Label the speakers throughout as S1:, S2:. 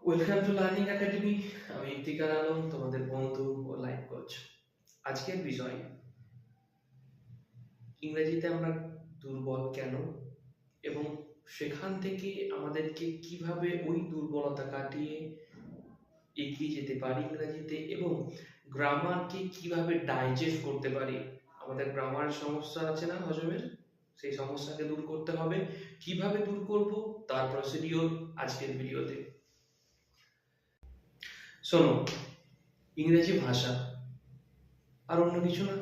S1: Welcome to learning academy. আমি ইফতিকার আলম, তোমাদের বন্ধু ও লাইফ কোচ। আজকের বিষয়, ইংরেজিতে আমরা দুর্বল কেন এবং সেখান থেকে আমাদেরকে কিভাবে ওই দুর্বলতা কাটিয়ে এগিয়ে যেতে পারি ইংরেজিতে, এবং গ্রামারকে কিভাবে ডাইজেস্ট করতে পারি। আমাদের গ্রামার সমস্যা আছে না হজমের, সেই সমস্যাকে দূর করতে হবে। কিভাবে দূর করব তার প্রসিডিওর আজকের ভিডিওতে। শোনো, ইংরেজি ভাষা আর অন্য কিছু না।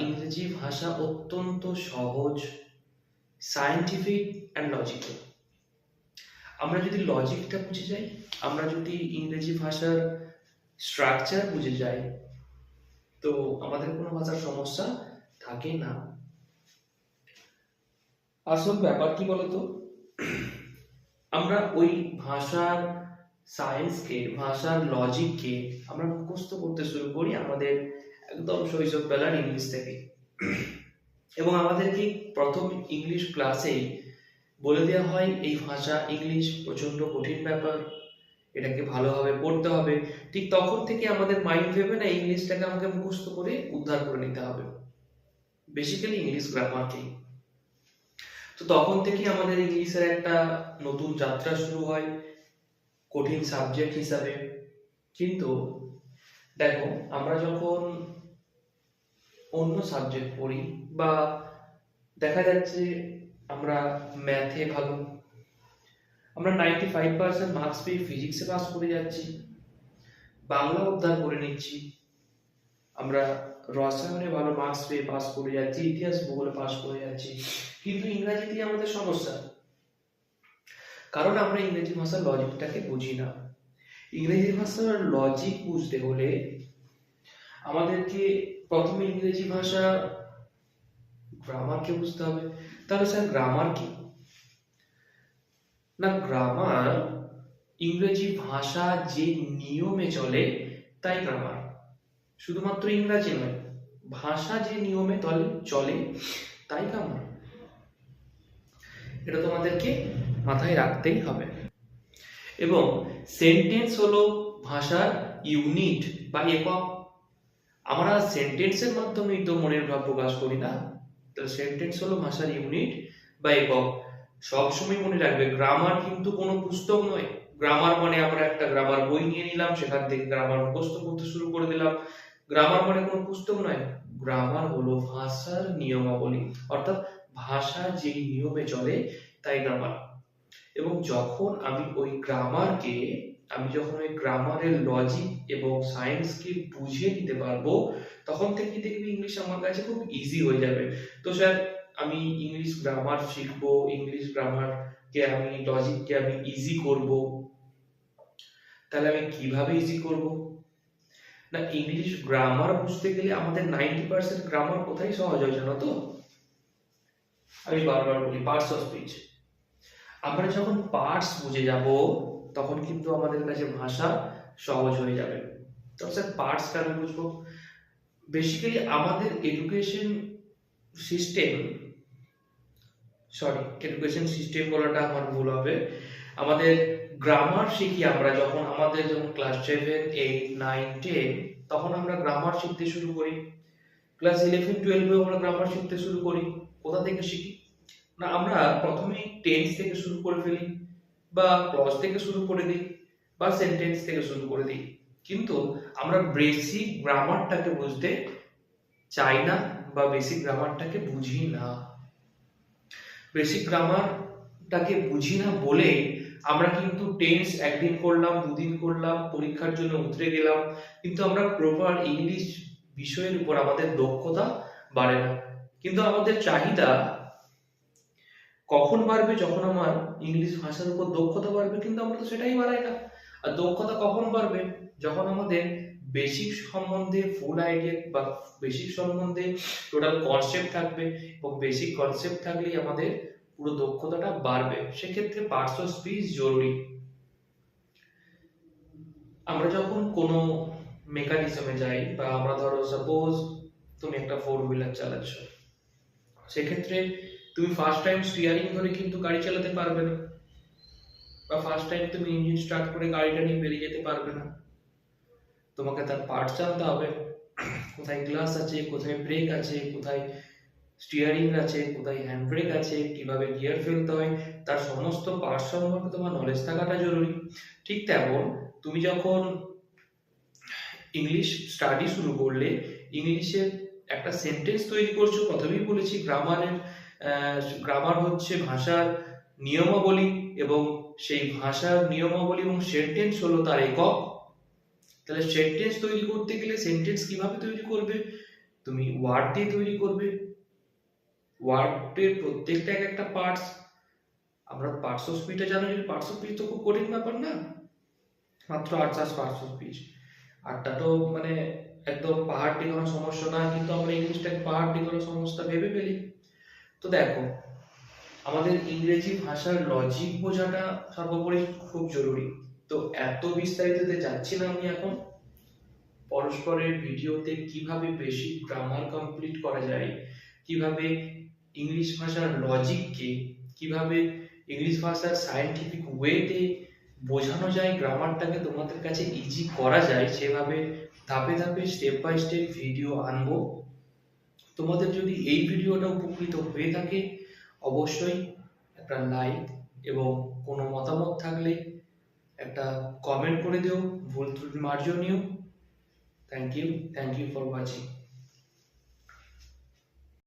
S1: ইংরেজি ভাষা অত্যন্ত সহজ, সায়েন্টিফিক অ্যান্ড লজিক্যাল। আমরা যদি লজিকটা বুঝে যাই, আমরা যদি ইংরেজি ভাষার স্ট্রাকচার বুঝে যাই, তো আমাদের কোনো ভাষার সমস্যা থাকে না। আসল ব্যাপার কি বলতো, আমরা ওই ভাষার সায়েন্সকে, ভাষার লজিককে আমরা মুখস্থ করতে শুরু করি আমাদের একদম শৈশব বেলার ইংলিশ থেকে। এবং আমাদেরকে প্রথম ইংলিশ ক্লাসেই বলে দেওয়া হয় এই ভাষা ইংলিশ প্রচন্ড কঠিন ব্যাপার, এটাকে ভালোভাবে পড়তে হবে। ঠিক তখন থেকে আমাদের মাইন্ড ভেবে না ইংলিশটাকে আমাকে মুখস্থ করে উদ্ধার করে নিতে হবে, বেসিক্যালি ইংলিশ গ্রামারকেই। তো তখন থেকে আমাদের ইংলিশের একটা নতুন যাত্রা শুরু হয় কঠিন সাবজেক্ট হিসাবে। কিন্তু দেখো, আমরা যখন অন্য সাবজেক্ট পড়ি, বা দেখা যাচ্ছে আমরা ম্যাথে ভালো, আমরা 95% মার্কস পেয়ে ফিজিক্সে পাস করে যাচ্ছি, বাংলা উদ্ধার করে নিচ্ছি, আমরা রসায়নে ভালো মার্কস পেয়ে পাস করে যাচ্ছি, ইতিহাস ভূগোলে পাস করে যাচ্ছি, কিন্তু ইংরাজিতে আমাদের সমস্যা। কারণ আমরা ইংরেজি ভাষার লজিকটাকে বুঝি না। ইংরেজি ভাষার লজিক বুঝতে হলে আমাদেরকে প্রথমে ইংরেজি ভাষা গ্রামারকে বুঝতে হবে। তাহলে স্যার গ্রামার কি? না, গ্রামার ইংরেজি ভাষা যে নিয়মে চলে তাই গ্রামার। শুধুমাত্র ইংরাজি নয়, ভাষা যে নিয়মে চলে তাই গ্রামার। এটা তোমাদেরকে মাথায় রাখতেই হবে। এবং সেন্টেন্স হলো ভাষার ইউনিট বা একক। আমরা সেন্টেন্সের মাধ্যমেই তো মনের ভাব প্রকাশ করি না। তো সেন্টেন্স হলো ভাষার ইউনিট বা একক। সবসময় মনে রাখবে, গ্রামার কিন্তু কোনো পুস্তক নয়। গ্রামার মানে আমরা একটা গ্রামার বই নিয়ে নিলাম, সেখান থেকে গ্রামার মুখস্থ করতে শুরু করে দিলাম। গ্রামার মানে কোনো পুস্তক নয়। গ্রামার হলো ভাষার নিয়মাবলী, অর্থাৎ ভাষা যেই নিয়মে চলে তাই গ্রামার। এবং যখন আমি যখন ওই গ্রামারের লজিক এবং সায়েন্সকে বুঝে নিতে পারবো, তখন থেকে দেখবি ইংলিশ আমার কাছে খুব ইজি হয়ে যাবে। তো স্যার, আমি ইংলিশ গ্রামার শিখবো, ইংলিশ গ্রামারকে আমি লজিককে আমি ইজি করব, তাহলে আমি কিভাবে ইজি করব? না, ইংলিশ গ্রামার বুঝতে গেলে আমাদের 90% গ্রামার কোথায় সহজ হয় জানো তো? আমি বারবার বলি, পার্টস অফ স্পিচ। আমরা যখন পার্টস বুঝে যাব, তখন কিন্তু আমাদের কাছে ভাষা সহজ হয়ে যাবে। তো স্যার, পার্টস কেন বুঝবো? বেসিক্যালি আমাদের সিস্টেম এডুকেশন সিস্টেম বলাটা আমার ভুল হবে। আমাদের গ্রামার শিখি আমরা যখন ক্লাস 7, 8, 9, 10, তখন আমরা গ্রামার শিখতে শুরু করি। ক্লাস 11, 12 আমরা গ্রামার শিখতে শুরু করি। কোথা থেকে শিখি? না, আমরা প্রথমেই টেন্স থেকে শুরু করে ফেলি, বা ক্লজ থেকে শুরু করে দিই, বা সেন্টেন্স থেকে শুরু করে দিই। কিন্তু আমরা বেসিক গ্রামারটাকে বুঝতে চাই না, বা বেসিক গ্রামারটাকে বুঝি না। বেসিক গ্রামারটাকে বুঝি না বলে আমরা কিন্তু টেন্স একদিন করলাম, দুদিন করলাম, পরীক্ষার জন্য উতরে গেলাম, কিন্তু আমরা প্রপার ইংলিশ বিষয়ের উপর আমাদের দক্ষতা বাড়ে না। কিন্তু আমাদের চাহিদা কখন বাড়বে? যখন আমার ইংলিশ ভাষার উপর দক্ষতা বাড়বে, কিন্তু আমরা তো সেটাই বাড়াই না। আর দক্ষতা কখন বাড়বে? যখন আমাদের বেসিক সম্বন্ধে ফুল আইডিয়া, বা বেসিক সম্বন্ধে টোটাল কনসেপ্ট থাকবে, এবং বেসিক কনসেপ্ট থাকলেই আমাদের পুরো দক্ষতাটা বাড়বে। সেক্ষেত্রে পার্টস অফ স্পিচ জরুরি। আমরা যখন কোনো মেকানিজমে যাই, বা আমরা ধরো সাপোজ তুমি একটা 4 হুইলার চালাচ্ছ, সেক্ষেত্রে তুমি ফার্স্ট টাইম স্টিয়ারিং ধরে কিন্তু গাড়ি চালাতে পারবে না। বা ফার্স্ট টাইম তুমি ইঞ্জিন স্টার্ট করে গাড়িটা নিয়ে বেরিয়ে যেতে পারবে না, তোমাকে তার পার্টস জানতে হবে, কোথায় গ্লাস আছে, কোথায় ব্রেক আছে, কোথায় স্টিয়ারিং আছে, কোথায় হ্যান্ড ব্রেক আছে, কিভাবে গিয়ার ফেলতে হয়, তার সমস্ত পার্টস সম্পর্কে তোমার নলেজ থাকাটা জরুরি। ঠিক তেমন তুমি যখন ইংলিশ স্টাডি শুরু করলে, ইংলিশের একটা সেন্টেন্স তৈরি করছো, প্রথমেই বলেছি গ্রামার হচ্ছে ভাষার নিয়মাবলী, এবং সেই ভাষার নিয়মাবলী এবং সেন্টেন্স হলো তার একক। তাহলে সেন্টেন্স তৈরি করতে গেলে সেন্টেন্স কিভাবে তৈরি করবে, তুমি ওয়ার্ড দিয়ে তৈরি করবে, ওয়ার্ডের প্রত্যেকটা এক একটা পার্টস। আমরা পার্টস অফ স্পিচটা জানো, যে পার্টস অফ স্পিচ তো খুব কঠিন ব্যাপার না, মাত্র 8টা পার্টস অফ স্পিচ। 8টা তো মানে একদম পাহাড় ডিঙানো সমস্যা না, কিন্তু আমরা ইংলিশটাকে পাহাড় ডিঙানো সমস্যা ভেবে ফেলি। তো দেখো, আমাদের ইংরেজি ভাষার লজিক বোঝাটা সর্বোপরি খুব জরুরি। তো এত বিস্তারিততে যাচ্ছি না আমি এখন। পরস্পরের ভিডিওতে কিভাবে বেসিক গ্রামার কমপ্লিট করা যায়, কিভাবে ইংলিশ ভাষার লজিককে, কিভাবে ইংলিশ ভাষার সায়েন্টিফিক ওয়েতে বোঝানো যায়, গ্রামারটাকে তোমাদের কাছে ইজি করা যায়, সেভাবে ধাপে ধাপে স্টেপ বাই স্টেপ ভিডিও আনবো। তোমাদের যদি এই ভিডিওটা উপকৃত হয়ে থাকে, অবশ্যই একটা লাইক এবং কোনো মতামত থাকলে একটা কমেন্ট করে দিও, ভুল ত্রুটি মার্জনীয়। Thank you for watching.